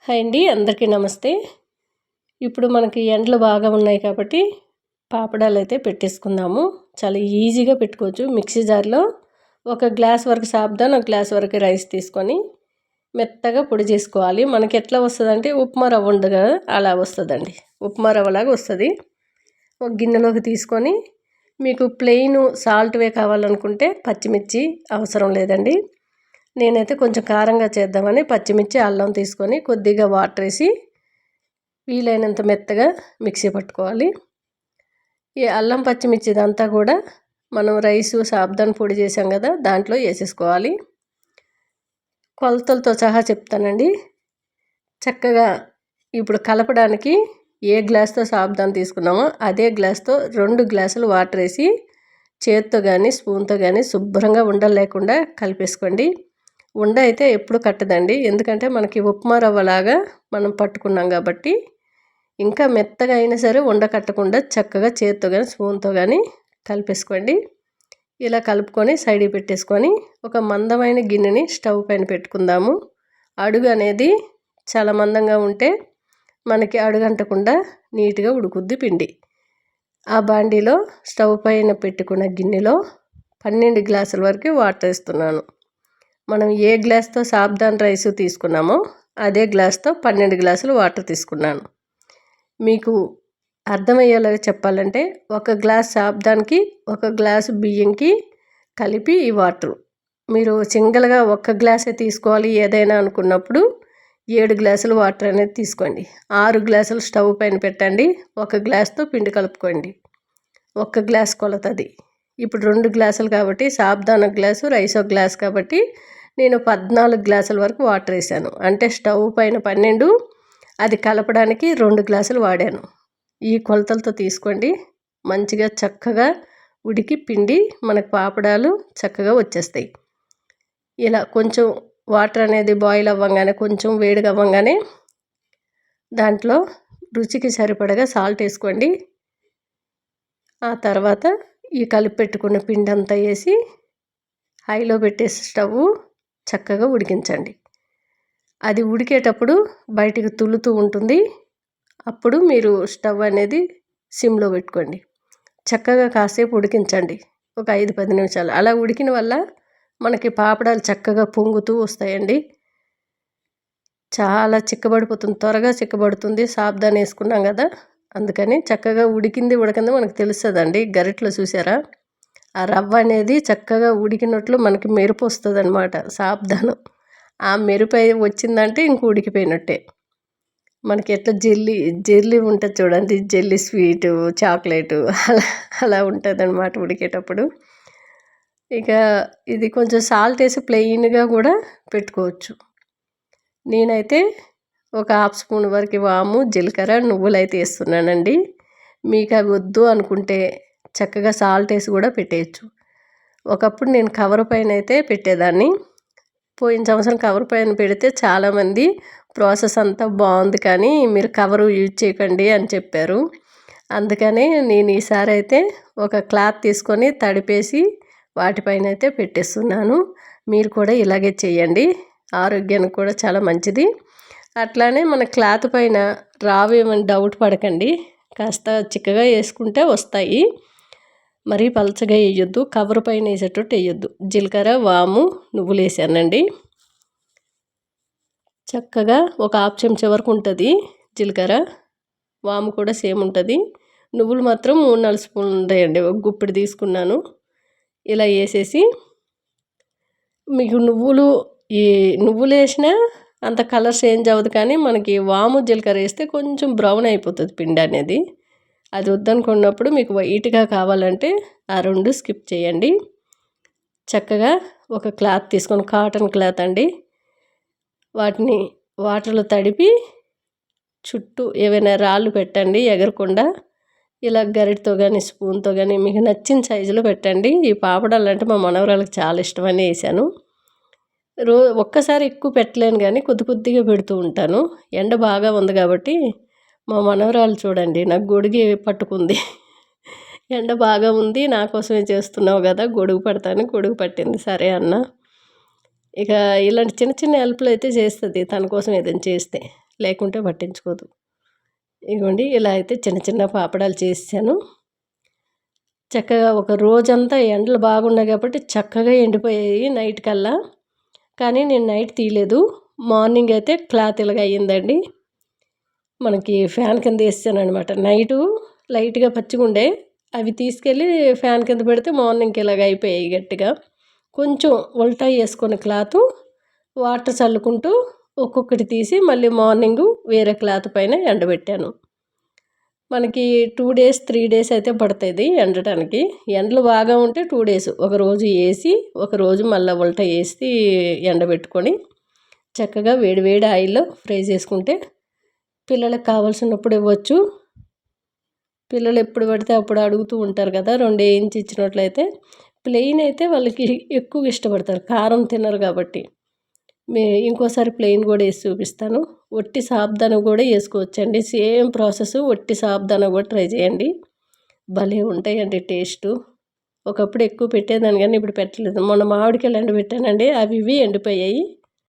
Hi అండి, అందరికీ నమస్తే. ఇప్పుడు మనకి ఎండలు బాగా ఉన్నాయి కాబట్టి పాపడాలు అయితే పెట్టేసుకుందాము. చాలా ఈజీగా పెట్టుకోవచ్చు. మిక్సీ జార్లో ఒక గ్లాస్ వరకు సాబ్దాన్, ఒక గ్లాస్ వరకు రైస్ తీసుకొని మెత్తగా పొడి చేసుకోవాలి. మనకి ఎట్లా వస్తుందంటే ఉప్మా రవ్వ ఉండదు కదా, అలా వస్తుందండి. ఉప్మా రవ్వలాగా వస్తుంది. ఒక గిన్నెలోకి తీసుకొని మీకు ప్లెయిన్ సాల్ట్వే కావాలనుకుంటే పచ్చిమిర్చి అవసరం లేదండి. నేనైతే కొంచెం కారంగా చేద్దామని పచ్చిమిర్చి, అల్లం తీసుకొని కొద్దిగా వాటర్ వేసి వీలైనంత మెత్తగా మిక్సీ పట్టుకోవాలి. ఈ అల్లం పచ్చిమిర్చి ఇదంతా కూడా మనం రైసు సాబ్దాన్ పొడి చేసాం కదా, దాంట్లో వేసేసుకోవాలి. కొలతలతో సహా చెప్తానండి. చక్కగా ఇప్పుడు కలపడానికి ఏ గ్లాస్తో సాబ్దాన్ తీసుకున్నామో అదే గ్లాస్తో 2 గ్లాసులు వాటర్ వేసి చేత్తో కానీ స్పూన్తో కానీ శుభ్రంగా ఉండలు లేకుండా కలిపేసుకోండి. ఉండ అయితే ఎప్పుడు కట్టదండి, ఎందుకంటే మనకి ఉప్మా రవ్వలాగా మనం పట్టుకున్నాం కాబట్టి. ఇంకా మెత్తగా అయినా సరే ఉండ కట్టకుండా చక్కగా చేత్తో కానీ స్పూన్తో కానీ కలిపేసుకోండి. ఇలా కలుపుకొని సైడ్కి పెట్టేసుకొని ఒక మందమైన గిన్నెని స్టవ్ పైన పెట్టుకుందాము. అడుగు అనేది చాలా మందంగా ఉంటే మనకి అడుగంటకుండా నీట్గా ఉడుకుద్ది పిండి. ఆ బాండీలో స్టవ్ పైన పెట్టుకున్న గిన్నెలో 12 గ్లాసుల వరకు వాటర్ వేస్తున్నాను. మనం ఏ గ్లాస్తో సాబ్దాన్ రైస్ తీసుకున్నామో అదే గ్లాస్తో 12 గ్లాసులు వాటర్ తీసుకున్నాను. మీకు అర్థమయ్యేలాగా చెప్పాలంటే ఒక గ్లాస్ సాబ్దాన్కి ఒక గ్లాసు బియ్యంకి కలిపి ఈ వాటర్. మీరు సింగిల్గా ఒక్క గ్లాసే తీసుకోవాలి ఏదైనా అనుకున్నప్పుడు 7 గ్లాసులు వాటర్ అనేది తీసుకోండి. 6 గ్లాసులు స్టవ్ పైన పెట్టండి. ఒక గ్లాస్తో పిండి కలుపుకోండి. ఒక్క గ్లాస్ కొలతది. ఇప్పుడు 2 గ్లాసులు కాబట్టి సాబ్దాన్ గ్లాసు, రైస్ ఒక గ్లాస్ కాబట్టి నేను 14 గ్లాసుల వరకు వాటర్ వేసాను. అంటే స్టవ్ పైన 12, అది కలపడానికి 2 గ్లాసులు వాడాను. ఈ కొలతలతో తీసుకోండి. మంచిగా చక్కగా ఉడికి పిండి మనకు పాపడాలు చక్కగా వచ్చేస్తాయి. ఇలా కొంచెం వాటర్ అనేది బాయిల్ అవ్వగానే, కొంచెం వేడిగా అవ్వగానే దాంట్లో రుచికి సరిపడగా సాల్ట్ వేసుకోండి. ఆ తర్వాత ఈ కలిపి పెట్టుకున్న పిండి అంతా వేసి హైలో పెట్టేసి స్టవ్ చక్కగా ఉడికించండి. అది ఉడికేటప్పుడు బయటికి తుల్లుతూ ఉంటుంది. అప్పుడు మీరు స్టవ్ అనేది సిమ్లో పెట్టుకోండి. చక్కగా కాసేపు ఉడికించండి, ఒక 5-10 నిమిషాలు. అలా ఉడికిన వల్ల మనకి పాపడాలు చక్కగా పొంగుతూ వస్తాయండి. చాలా చిక్కబడిపోతుంది, త్వరగా చిక్కబడుతుంది. సాబ్దాన్ వేసుకున్నాం కదా, అందుకని చక్కగా ఉడికింది ఉడకంది మనకు తెలుస్తుందండి. గరిటలో చూసారా, ఆ రవ్వ అనేది చక్కగా ఉడికినట్లు మనకి మెరుపు వస్తుంది అనమాట సాబ్దాను. ఆ మెరుపు వచ్చిందంటే ఇంక ఉడికిపోయినట్టే. మనకి ఎట్లా జెల్లీ ఉంటుంది చూడండి, జెల్లీ స్వీటు, చాక్లెటు అలా ఉంటుంది అనమాట ఉడికేటప్పుడు. ఇక ఇది కొంచెం సాల్ట్ వేసి ప్లెయిన్గా కూడా పెట్టుకోవచ్చు. నేనైతే ఒక 1/2 స్పూన్ వరకు వాము, జీలకర్ర, నువ్వులు అయితే వేస్తున్నానండి. మీకు అవి వద్దు అనుకుంటే చక్కగా సాల్ట్ వేసి కూడా పెట్టేయచ్చు. ఒకప్పుడు నేను కవర్ పైన అయితే పెట్టేదాన్ని. పోయిన సంవత్సరం కవర్ పైన పెడితే చాలామంది ప్రాసెస్ అంతా బాగుంది కానీ మీరు కవరు యూజ్ చేయకండి అని చెప్పారు. అందుకని నేను ఈసారి అయితే ఒక క్లాత్ తీసుకొని తడిపేసి వాటిపైన అయితే పెట్టేస్తున్నాను. మీరు కూడా ఇలాగే చేయండి, ఆరోగ్యానికి కూడా చాలా మంచిది. అట్లానే మన క్లాత్ పైన రావేమని డౌట్ పడకండి, కాస్త చిక్కగా వేసుకుంటే వస్తాయి. మరీ పలచగా వేయొద్దు, కవర్ పైన వేసేటట్టు వేయొద్దు. జీలకర్ర, వాము, నువ్వులు వేసానండి. చక్కగా ఒక 1/2 చెంచా వరకు ఉంటుంది జీలకర్ర. వాము కూడా సేమ్ ఉంటుంది. నువ్వులు మాత్రం 3-4 స్పూన్లు ఉంటాయండి, ఒక గుప్పిడి తీసుకున్నాను. ఇలా వేసేసి మీకు నువ్వులు వేసినా అంత కలర్ చేంజ్ అవ్వదు, కానీ మనకి వాము జీలకర్ర వేస్తే కొంచెం బ్రౌన్ అయిపోతుంది పిండి అనేది. అది వద్దనుకున్నప్పుడు మీకు వైట్గా కావాలంటే ఆ 2 స్కిప్ చేయండి. చక్కగా ఒక క్లాత్ తీసుకొని, కాటన్ క్లాత్ అండి, వాటిని వాటర్లో తడిపి చుట్టూ ఏవైనా రాళ్ళు పెట్టండి ఎగరకుండా. ఇలా గరిటతో కానీ స్పూన్తో కానీ మీకు నచ్చిన సైజులో పెట్టండి. ఈ పాపడాలు అంటే మా మనవరాలకు చాలా ఇష్టమని వేసాను. ఒక్కసారి ఎక్కువ పెట్టలేను కానీ కొద్దిగా పెడుతూ ఉంటాను. ఎండ బాగా ఉంది కాబట్టి మా మనవరాలు చూడండి నాకు గొడుగు పట్టుకుంది. ఎండ బాగా ఉంది, నా కోసమే చేస్తున్నావు కదా, గొడుగు పడతాను, గొడుగు పట్టింది. సరే అన్న. ఇక ఇలాంటి చిన్న చిన్న హెల్ప్లు అయితే చేస్తుంది తన కోసం ఏదైనా చేస్తే. లేకుంటే పట్టించుకోదు. ఇదిగోండి ఇలా అయితే చిన్న చిన్న పాపడాలు చేసేసాను. చక్కగా ఒక రోజంతా ఎండలు బాగున్నాయి కాబట్టి చక్కగా ఎండిపోయాయి నైట్ కల్లా. కానీ నేను నైట్ తీయలేదు. మార్నింగ్ అయితే క్లాత్ ఇలాగ అయ్యిందండి. మనకి ఫ్యాన్ కింద వేసానమాట. నైటు లైట్గా పచ్చిగుండే అవి తీసుకెళ్ళి ఫ్యాన్ కింద పెడితే మార్నింగ్కి ఇలాగ అయిపోయాయి గట్టిగా. కొంచెం ఉల్టా వేసుకొని క్లాతు వాటర్ చల్లుకుంటూ ఒక్కొక్కటి తీసి మళ్ళీ మార్నింగు వేరే క్లాత్ పైన ఎండబెట్టాను. మనకి 2 డేస్ 3 డేస్ అయితే పడుతుంది ఎండటానికి. ఎండలు బాగా ఉంటే 2 డేస్, ఒకరోజు వేసి ఒకరోజు మళ్ళీ ఉల్టా వేసి ఎండబెట్టుకొని చక్కగా వేడి వేడి ఆయిల్లో ఫ్రై చేసుకుంటే పిల్లలకు కావాల్సినప్పుడు ఇవ్వచ్చు. పిల్లలు ఎప్పుడు పడితే అప్పుడు అడుగుతూ ఉంటారు కదా, 2 వేయించి ఇచ్చినట్లయితే. ప్లెయిన్ అయితే వాళ్ళకి ఎక్కువ ఇష్టపడతారు, కారం తినరు కాబట్టి. ఇంకోసారి ప్లెయిన్ కూడా వేసి చూపిస్తాను. ఒట్టి సాబుదానా కూడా వేసుకోవచ్చండి, సేమ్ ప్రాసెస్. ఒట్టి సాబుదానా కూడా ట్రై చేయండి, భలే ఉంటాయండి టేస్టు. ఒకప్పుడు ఎక్కువ పెట్టేదాన్ని కానీ ఇప్పుడు పెట్టలేదు. మొన్న మామిడికాయలు ఎండబెట్టానండి, అవి ఇవి ఎండిపోయాయి.